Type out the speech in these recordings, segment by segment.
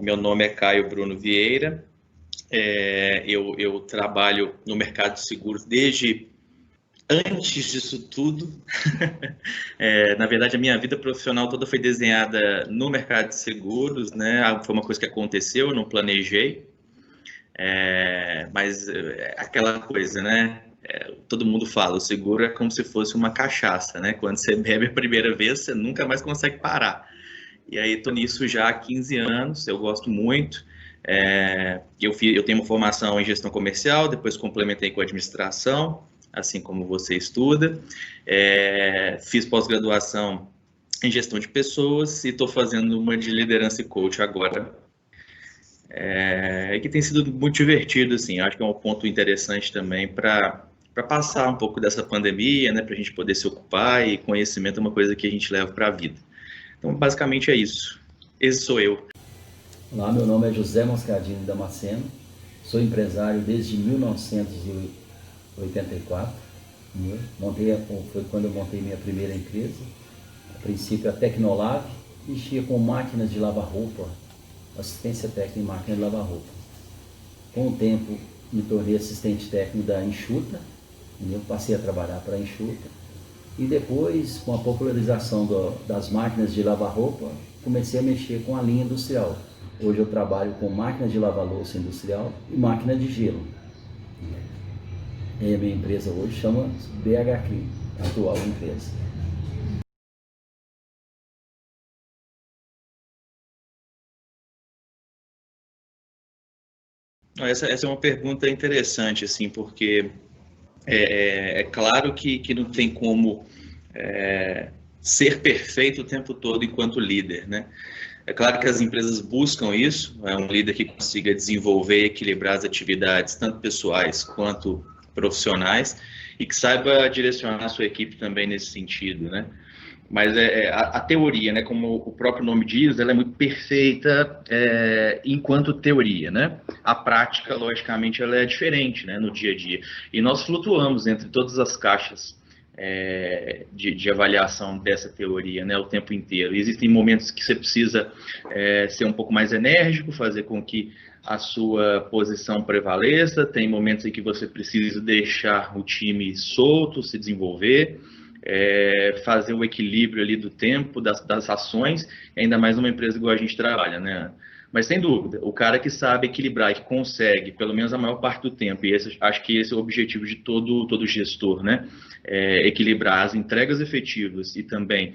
Meu nome é Caio Bruno Vieira, eu trabalho no mercado de seguros desde antes disso tudo. Na verdade, a minha vida profissional toda foi desenhada no mercado de seguros, né? Foi uma coisa que aconteceu, eu não planejei, mas aquela coisa, né? Todo mundo fala, o seguro é como se fosse uma cachaça, né? Quando você bebe a primeira vez, você nunca mais consegue parar. E aí estou nisso já há 15 anos, eu gosto muito. Eu tenho uma formação em gestão comercial, depois complementei com administração, assim como você estuda. Fiz pós-graduação em gestão de pessoas e estou fazendo uma de liderança e coach agora. Que tem sido muito divertido, assim. Acho que é um ponto interessante também para passar um pouco dessa pandemia, né, para a gente poder se ocupar, e conhecimento é uma coisa que a gente leva para a vida. Então, basicamente é isso. Esse sou eu. Olá, meu nome é José Moscardini Damasceno, sou empresário desde 1984. Foi quando eu montei minha primeira empresa. A princípio a Tecnolab, mexia com máquinas de lavar roupa, assistência técnica em máquina de lavar roupa. Com o tempo me tornei assistente técnico da Enxuta, passei a trabalhar para a Enxuta. E depois, com a popularização das máquinas de lavar roupa, comecei a mexer com a linha industrial. Hoje eu trabalho com máquinas de lavar louça industrial e máquina de gelo. E a minha empresa hoje chama BH Clean, a atual empresa. Essa é uma pergunta interessante, assim, porque é claro que não tem como ser perfeito o tempo todo enquanto líder, né? É claro que as empresas buscam isso, um líder que consiga desenvolver e equilibrar as atividades, tanto pessoais quanto profissionais, e que saiba direcionar a sua equipe também nesse sentido, né? Mas a teoria, né, como o próprio nome diz, ela é muito perfeita enquanto teoria, né? A prática, logicamente, ela é diferente, né, no dia a dia. E nós flutuamos entre todas as caixas de avaliação dessa teoria, né, o tempo inteiro. E existem momentos que você precisa ser um pouco mais enérgico, fazer com que a sua posição prevaleça. Tem momentos em que você precisa deixar o time solto, se desenvolver. Fazer o equilíbrio ali do tempo, das ações, ainda mais numa empresa igual a gente trabalha, né? Mas sem dúvida, o cara que sabe equilibrar e que consegue, pelo menos a maior parte do tempo, e acho que esse é o objetivo de todo gestor, né? Equilibrar as entregas efetivas e também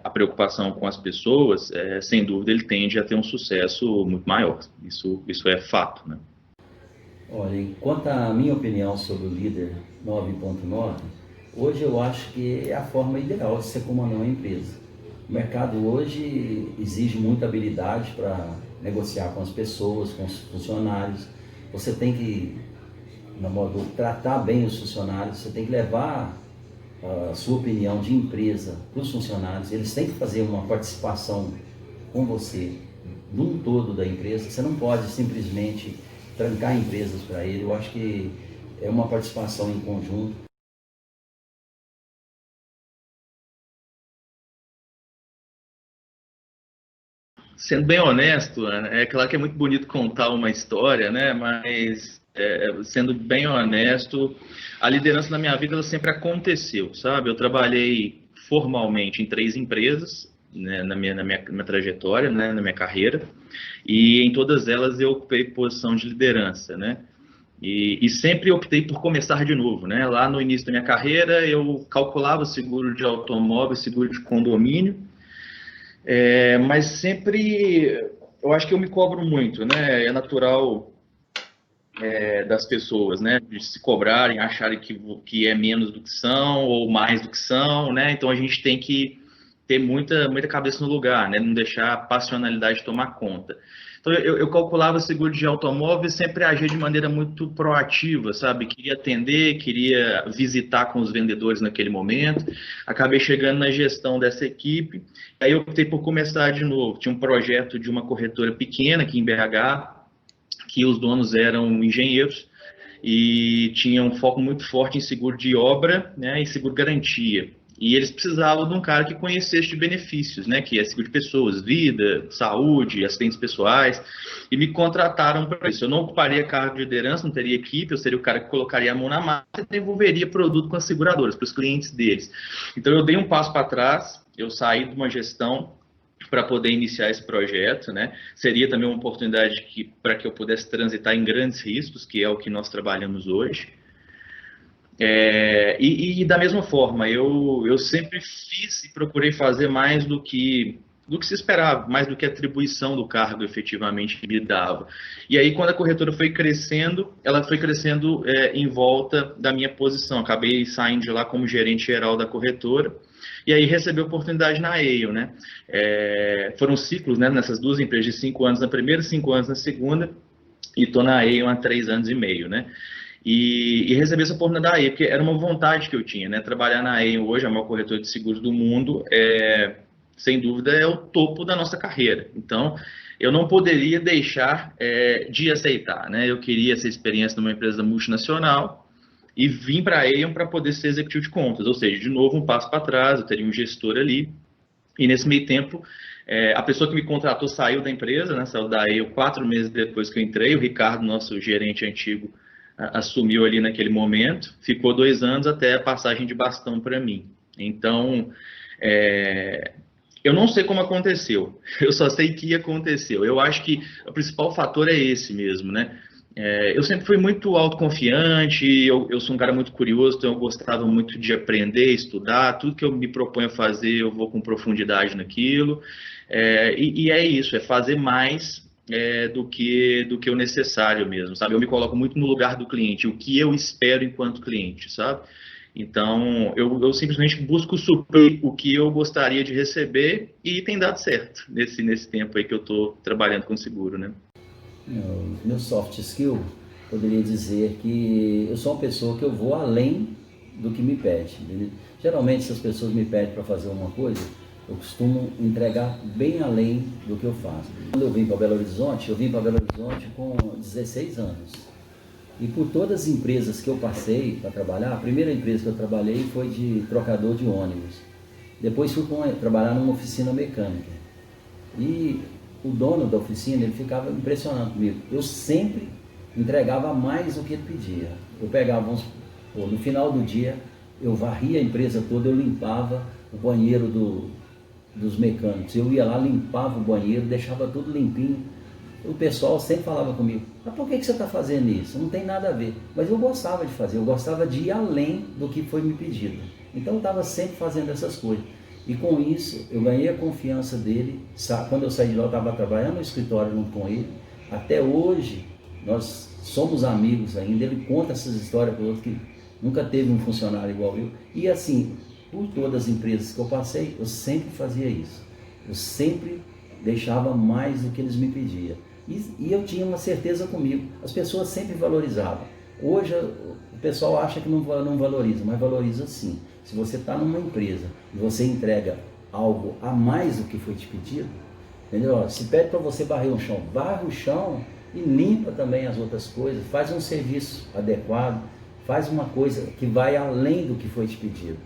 a preocupação com as pessoas, sem dúvida ele tende a ter um sucesso muito maior. Isso é fato, né? Olha, quanto à minha opinião sobre o líder 9.9, hoje eu acho que é a forma ideal de você comandar uma empresa. O mercado hoje exige muita habilidade para negociar com as pessoas, com os funcionários. Você tem que, no modo, tratar bem os funcionários, você tem que levar a sua opinião de empresa para os funcionários. Eles têm que fazer uma participação com você num todo da empresa. Você não pode simplesmente trancar empresas para ele. Eu acho que é uma participação em conjunto. Sendo bem honesto, é claro que é muito bonito contar uma história, né? Mas sendo bem honesto, a liderança na minha vida ela sempre aconteceu, sabe? Eu trabalhei formalmente em 3 empresas, né, na minha trajetória, né, na minha carreira, e em todas elas eu ocupei posição de liderança, né? E sempre optei por começar de novo, né? Lá no início da minha carreira eu calculava seguro de automóvel, seguro de condomínio. Mas sempre, eu acho que eu me cobro muito, né? É natural das pessoas, né? De se cobrarem, acharem que é menos do que são ou mais do que são, né? Então a gente tem que ter muita cabeça no lugar, né? Não deixar a passionalidade tomar conta. Então eu calculava seguro de automóvel e sempre agia de maneira muito proativa, sabe? Queria atender, queria visitar com os vendedores naquele momento. Acabei chegando na gestão dessa equipe. Aí eu optei por começar de novo. Tinha um projeto de uma corretora pequena aqui em BH, que os donos eram engenheiros e tinham um foco muito forte em seguro de obra, né, e seguro garantia. E eles precisavam de um cara que conhecesse de benefícios, né? Que é seguro de pessoas, vida, saúde, assistentes pessoais. E me contrataram para isso. Eu não ocuparia cargo de liderança, não teria equipe, eu seria o cara que colocaria a mão na massa e desenvolveria produto com as seguradoras, para os clientes deles. Então eu dei um passo para trás, eu saí de uma gestão para poder iniciar esse projeto, né? Seria também uma oportunidade para que eu pudesse transitar em grandes riscos, que é o que nós trabalhamos hoje. E da mesma forma, eu sempre fiz e procurei fazer mais do que se esperava, mais do que a atribuição do cargo efetivamente me dava. E aí, quando a corretora foi crescendo, ela foi crescendo em volta da minha posição. Acabei saindo de lá como gerente geral da corretora, e aí recebi a oportunidade na AEO, né? Foram ciclos, né, nessas duas empresas, de 5 anos na primeira, 5 anos na segunda, e estou na AEO há 3 anos e meio, né? E receber essa oportunidade da AEO, porque era uma vontade que eu tinha, né? Trabalhar na AEO hoje, a maior corretora de seguros do mundo, sem dúvida, é o topo da nossa carreira. Então, eu não poderia deixar de aceitar, né? Eu queria essa experiência numa empresa multinacional e vim para a AEO para poder ser executivo de contas, ou seja, de novo, um passo para trás, eu teria um gestor ali, e nesse meio tempo, a pessoa que me contratou saiu da empresa, né? Saiu da AEO 4 meses depois que eu entrei, o Ricardo, nosso gerente antigo, assumiu ali naquele momento, ficou 2 anos até a passagem de bastão para mim. Então, eu não sei como aconteceu, eu só sei que aconteceu. Eu acho que o principal fator é esse mesmo, né? Eu sempre fui muito autoconfiante, eu sou um cara muito curioso, então eu gostava muito de aprender, estudar, tudo que eu me proponho a fazer, eu vou com profundidade naquilo. E é isso, é fazer mais do que o necessário mesmo, sabe? Eu me coloco muito no lugar do cliente, o que eu espero enquanto cliente, sabe? Então, eu simplesmente busco suprir o que eu gostaria de receber e tem dado certo nesse tempo aí que eu estou trabalhando com seguro, né? Meu soft skill, poderia dizer que eu sou uma pessoa que eu vou além do que me pede. Entendeu? Geralmente, se as pessoas me pedem para fazer uma coisa, eu costumo entregar bem além do que eu faço. Quando eu vim para Belo Horizonte, com 16 anos. E por todas as empresas que eu passei para trabalhar, a primeira empresa que eu trabalhei foi de trocador de ônibus. Depois fui trabalhar numa oficina mecânica. E o dono da oficina, ele ficava impressionado comigo. Eu sempre entregava mais do que ele pedia. Eu pegava no final do dia, eu varria a empresa toda, eu limpava o banheiro dos mecânicos. Eu ia lá, limpava o banheiro, deixava tudo limpinho. O pessoal sempre falava comigo, mas por que você está fazendo isso? Não tem nada a ver. Mas eu gostava de fazer, eu gostava de ir além do que foi me pedido. Então eu estava sempre fazendo essas coisas. E com isso, eu ganhei a confiança dele. Quando eu saí de lá, eu estava trabalhando no escritório junto com ele. Até hoje, nós somos amigos ainda. Ele conta essas histórias para o outro que nunca teve um funcionário igual eu. E assim, por todas as empresas que eu passei, eu sempre fazia isso. Eu sempre deixava mais do que eles me pediam. E eu tinha uma certeza comigo. As pessoas sempre valorizavam. Hoje, o pessoal acha que não valoriza, mas valoriza sim. Se você está numa empresa e você entrega algo a mais do que foi te pedido, entendeu? Se pede para você varrer o chão, varre o chão e limpa também as outras coisas, faz um serviço adequado, faz uma coisa que vai além do que foi te pedido.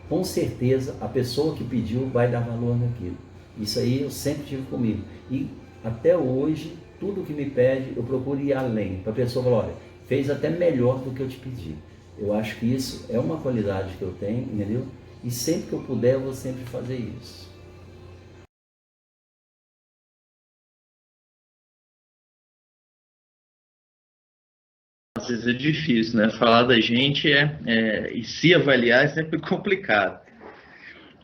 Com certeza, a pessoa que pediu vai dar valor naquilo. Isso aí eu sempre tive comigo. E até hoje, tudo que me pede, eu procuro ir além. Para a pessoa falar, olha, fez até melhor do que eu te pedi. Eu acho que isso é uma qualidade que eu tenho, entendeu? E sempre que eu puder, eu vou sempre fazer isso. Às vezes é difícil, né? Falar da gente e se avaliar é sempre complicado.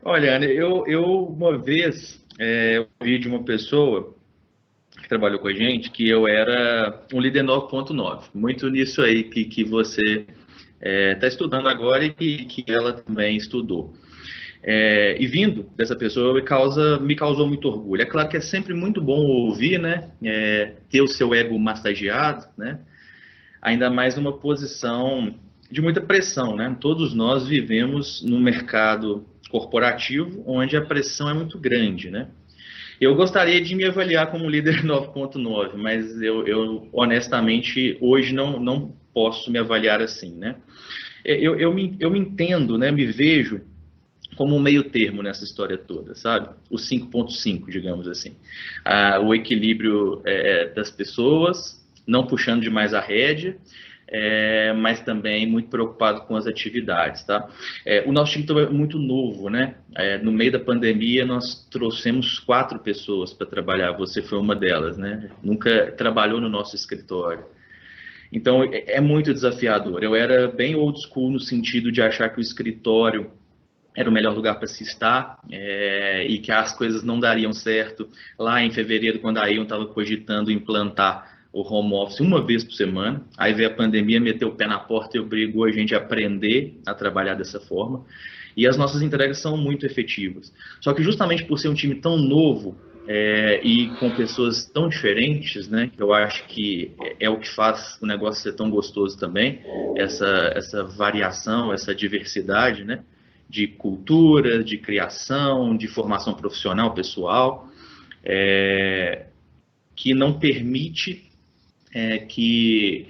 Olha, Ana, eu uma vez eu ouvi de uma pessoa que trabalhou com a gente que eu era um líder 9.9, muito nisso aí que você está estudando agora e que ela também estudou. E vindo dessa pessoa me causou muito orgulho. É claro que é sempre muito bom ouvir, né? Ter o seu ego massageado, né? Ainda mais numa posição de muita pressão, né? Todos nós vivemos num mercado corporativo onde a pressão é muito grande, né? Eu gostaria de me avaliar como líder 9.9, mas eu honestamente hoje não posso me avaliar assim, né? Eu me entendo, né? Me vejo como um meio termo nessa história toda, sabe? O 5.5, digamos assim. O equilíbrio das pessoas, não puxando demais a rédea, mas também muito preocupado com as atividades, tá? O nosso time é muito novo, né? No meio da pandemia, nós trouxemos 4 pessoas para trabalhar, você foi uma delas, né? Nunca trabalhou no nosso escritório. Então, é muito desafiador. Eu era bem old school no sentido de achar que o escritório era o melhor lugar para se estar, e que as coisas não dariam certo. Lá em fevereiro, quando a Aon estava cogitando implantar o home office uma vez por semana, aí veio a pandemia, meteu o pé na porta e obrigou a gente a aprender a trabalhar dessa forma. E as nossas entregas são muito efetivas. Só que justamente por ser um time tão novo, e com pessoas tão diferentes, né, que eu acho que é o que faz o negócio ser tão gostoso também, essa variação, essa diversidade, né, de cultura, de criação, de formação profissional, pessoal, que não permite que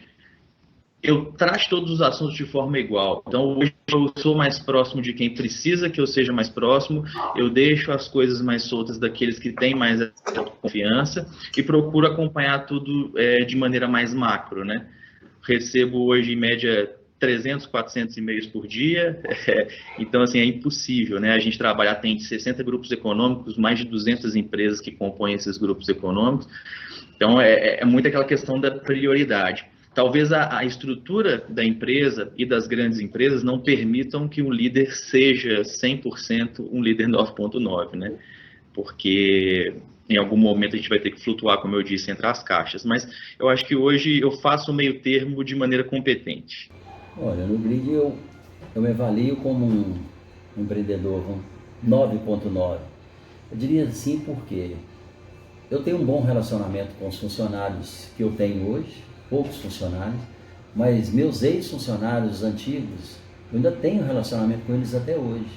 eu trate todos os assuntos de forma igual. Então, hoje eu sou mais próximo de quem precisa que eu seja mais próximo, eu deixo as coisas mais soltas daqueles que têm mais confiança e procuro acompanhar tudo de maneira mais macro, né? Recebo hoje, em média, 300, 400 e-mails por dia, então, assim, é impossível, né? A gente trabalhar, tem 60 grupos econômicos, mais de 200 empresas que compõem esses grupos econômicos, então é muito aquela questão da prioridade. Talvez a estrutura da empresa e das grandes empresas não permitam que um líder seja 100% um líder 9.9, né? Porque em algum momento a gente vai ter que flutuar, como eu disse, entre as caixas. Mas eu acho que hoje eu faço o meio termo de maneira competente. Olha, no Grid eu me avalio como um empreendedor 9.9. Eu diria assim porque eu tenho um bom relacionamento com os funcionários que eu tenho hoje, poucos funcionários, mas meus ex-funcionários antigos, eu ainda tenho relacionamento com eles até hoje.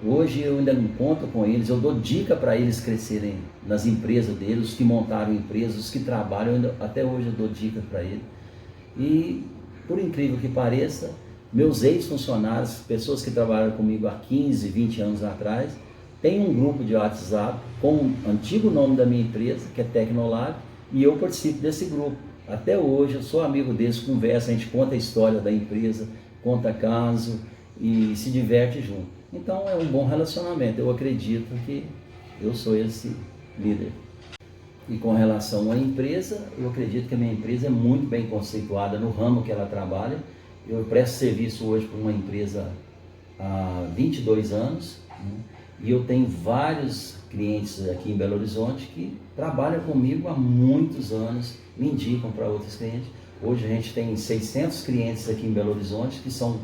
Hoje eu ainda encontro com eles, eu dou dica para eles crescerem nas empresas deles, os que montaram empresas, os que trabalham, até hoje eu dou dica para eles. E, por incrível que pareça, meus ex-funcionários, pessoas que trabalharam comigo há 15, 20 anos atrás, tem um grupo de WhatsApp com o antigo nome da minha empresa, que é Tecnolab, e eu participo desse grupo. Até hoje eu sou amigo deles, conversa, a gente conta a história da empresa, conta caso e se diverte junto. Então é um bom relacionamento, eu acredito que eu sou esse líder. E com relação à empresa, eu acredito que a minha empresa é muito bem conceituada no ramo que ela trabalha. Eu presto serviço hoje para uma empresa há 22 anos, né? E eu tenho vários clientes aqui em Belo Horizonte que trabalham comigo há muitos anos, me indicam para outros clientes. Hoje a gente tem 600 clientes aqui em Belo Horizonte que são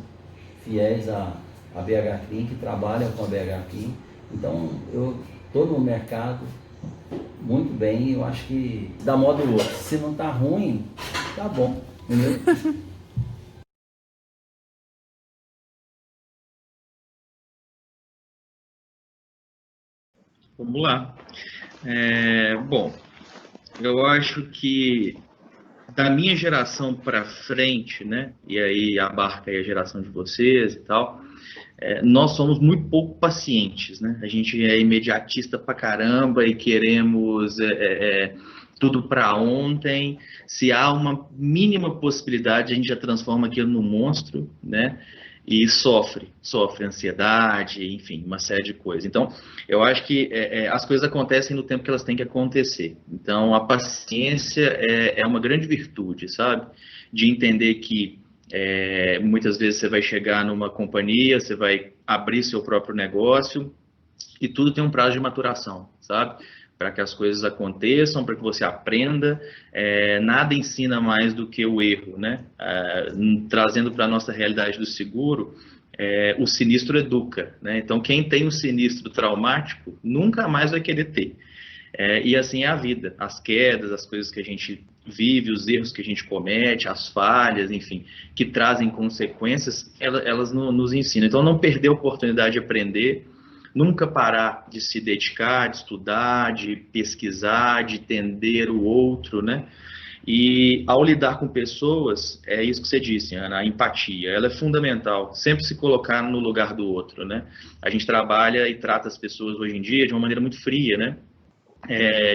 fiéis à BH Clean, que trabalham com a BH Clean. Então eu estou no mercado muito bem, eu acho que dá modo outro. Se não está ruim, tá bom, entendeu? Vamos lá. Bom, eu acho que da minha geração para frente, né, e aí abarca aí a geração de vocês e tal, nós somos muito pouco pacientes, né? A gente é imediatista pra caramba e queremos tudo para ontem. Se há uma mínima possibilidade, a gente já transforma aquilo num monstro, né? E sofre ansiedade, enfim, uma série de coisas. Então, eu acho que as coisas acontecem no tempo que elas têm que acontecer. Então, a paciência é uma grande virtude, sabe? De entender que muitas vezes você vai chegar numa companhia, você vai abrir seu próprio negócio e tudo tem um prazo de maturação, sabe? Para que as coisas aconteçam, para que você aprenda. Nada ensina mais do que o erro, né? Trazendo para a nossa realidade do seguro, o sinistro educa, né? Então, quem tem um sinistro traumático nunca mais vai querer ter. E assim é a vida, as quedas, as coisas que a gente vive, os erros que a gente comete, as falhas, enfim, que trazem consequências, elas nos ensinam. Então, não perder a oportunidade de aprender, nunca parar de se dedicar, de estudar, de pesquisar, de entender o outro, né? E ao lidar com pessoas, é isso que você disse, Ana, a empatia, ela é fundamental, sempre se colocar no lugar do outro, né? A gente trabalha e trata as pessoas hoje em dia de uma maneira muito fria, né?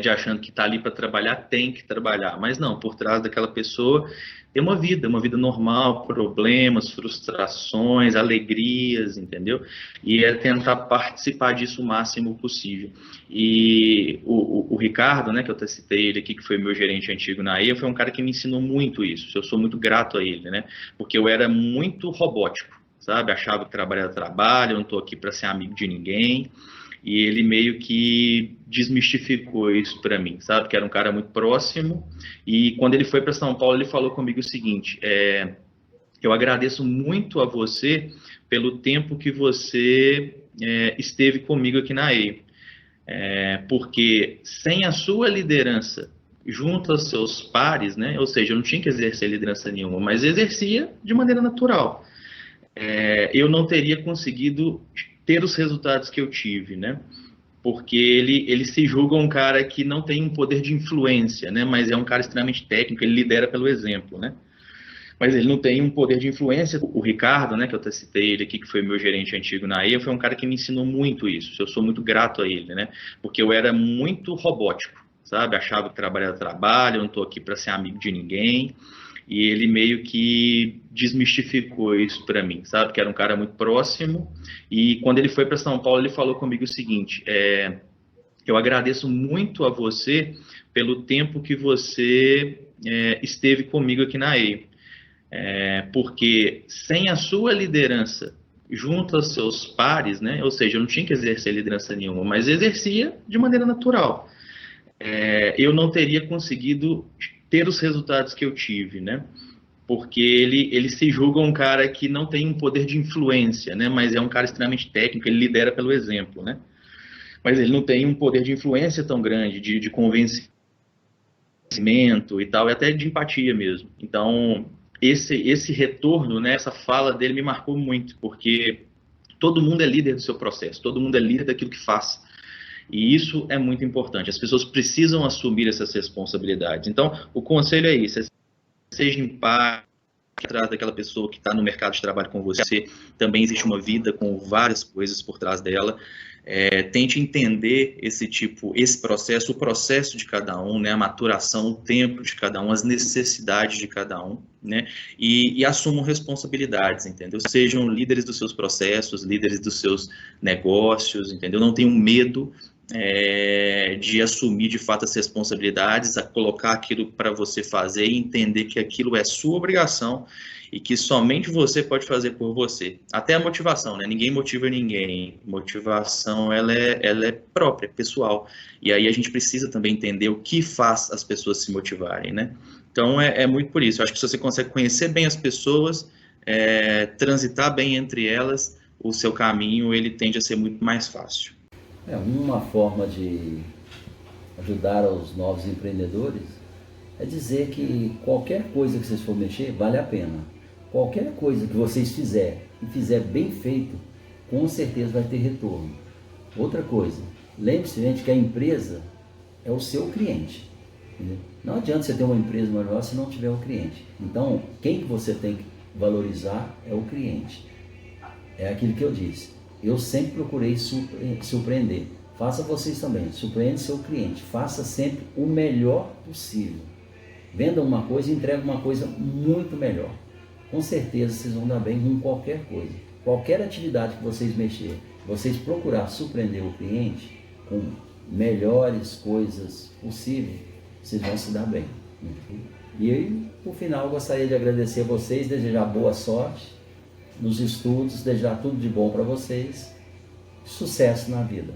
De achando que está ali para trabalhar, tem que trabalhar. Mas não, por trás daquela pessoa tem uma vida normal, problemas, frustrações, alegrias, entendeu? E é tentar participar disso o máximo possível. E o Ricardo, né, que eu até citei ele aqui, que foi meu gerente antigo na EA, foi um cara que me ensinou muito isso. Eu sou muito grato a ele, né? Porque eu era muito robótico, sabe? Achava que trabalho era trabalho, eu não estou aqui para ser amigo de ninguém. E ele meio que desmistificou isso para mim, sabe? Que era um cara muito próximo. E quando ele foi para São Paulo, ele falou comigo o seguinte: eu agradeço muito a você pelo tempo que você esteve comigo aqui na EI. Porque sem a sua liderança junto aos seus pares, né? Ou seja, eu não tinha que exercer liderança nenhuma, mas exercia de maneira natural. Eu não teria conseguido ter os resultados que eu tive, né? Porque ele se julga um cara que não tem um poder de influência, né? Mas é um cara extremamente técnico, ele lidera pelo exemplo, né? Mas ele não tem um poder de influência. O Ricardo, né, que eu até citei ele aqui, que foi meu gerente antigo na EA, foi um cara que me ensinou muito isso. Eu sou muito grato a ele, né? Porque eu era muito robótico, sabe? Achava que trabalho era trabalho, eu não estou aqui para ser amigo de ninguém. E ele meio que desmistificou isso para mim, sabe? Que era um cara muito próximo. E quando ele foi para São Paulo, ele falou comigo o seguinte: eu agradeço muito a você pelo tempo que você esteve comigo aqui na EI. Porque sem a sua liderança junto aos seus pares, né? Ou seja, eu não tinha que exercer liderança nenhuma, mas exercia de maneira natural. Eu não teria conseguido ter os resultados que eu tive, né? Porque ele se julga um cara que não tem um poder de influência, né? Mas é um cara extremamente técnico, ele lidera pelo exemplo, né? Mas ele não tem um poder de influência tão grande, de convencimento e tal, e até de empatia mesmo. Então, esse retorno, né, essa fala dele me marcou muito, porque todo mundo é líder do seu processo, todo mundo é líder daquilo que faz. E isso é muito importante. As pessoas precisam assumir essas responsabilidades. Então, o conselho é isso: seja empático atrás daquela pessoa que está no mercado de trabalho com você. Também existe uma vida com várias coisas por trás dela. Tente entender esse processo, o processo de cada um, né, a maturação, o tempo de cada um, as necessidades de cada um, né, e assumam responsabilidades, entendeu? Sejam líderes dos seus processos, líderes dos seus negócios, entendeu? Não tenham medo de assumir de fato as responsabilidades, a colocar aquilo para você fazer e entender que aquilo é sua obrigação e que somente você pode fazer por você. Até a motivação, né? Ninguém motiva ninguém. Motivação, ela é própria, pessoal. E aí a gente precisa também entender o que faz as pessoas se motivarem, né? Então, é muito por isso. Eu acho que se você consegue conhecer bem as pessoas, transitar bem entre elas, o seu caminho, ele tende a ser muito mais fácil. Uma forma de ajudar os novos empreendedores é dizer que qualquer coisa que vocês for mexer, vale a pena. Qualquer coisa que vocês fizer bem feito, com certeza vai ter retorno. Outra coisa, lembre-se, gente, que a empresa é o seu cliente. Entendeu? Não adianta você ter uma empresa maior se não tiver o cliente. Então, quem que você tem que valorizar é o cliente. É aquilo que eu disse. Eu sempre procurei surpreender. Faça vocês também, surpreende seu cliente. Faça sempre o melhor possível. Venda uma coisa e entregue uma coisa muito melhor. Com certeza vocês vão dar bem com qualquer coisa. Qualquer atividade que vocês mexerem, vocês procurar surpreender o cliente com melhores coisas possíveis, vocês vão se dar bem. E aí, por final, eu gostaria de agradecer a vocês, desejar boa sorte nos estudos, desejar tudo de bom para vocês, sucesso na vida.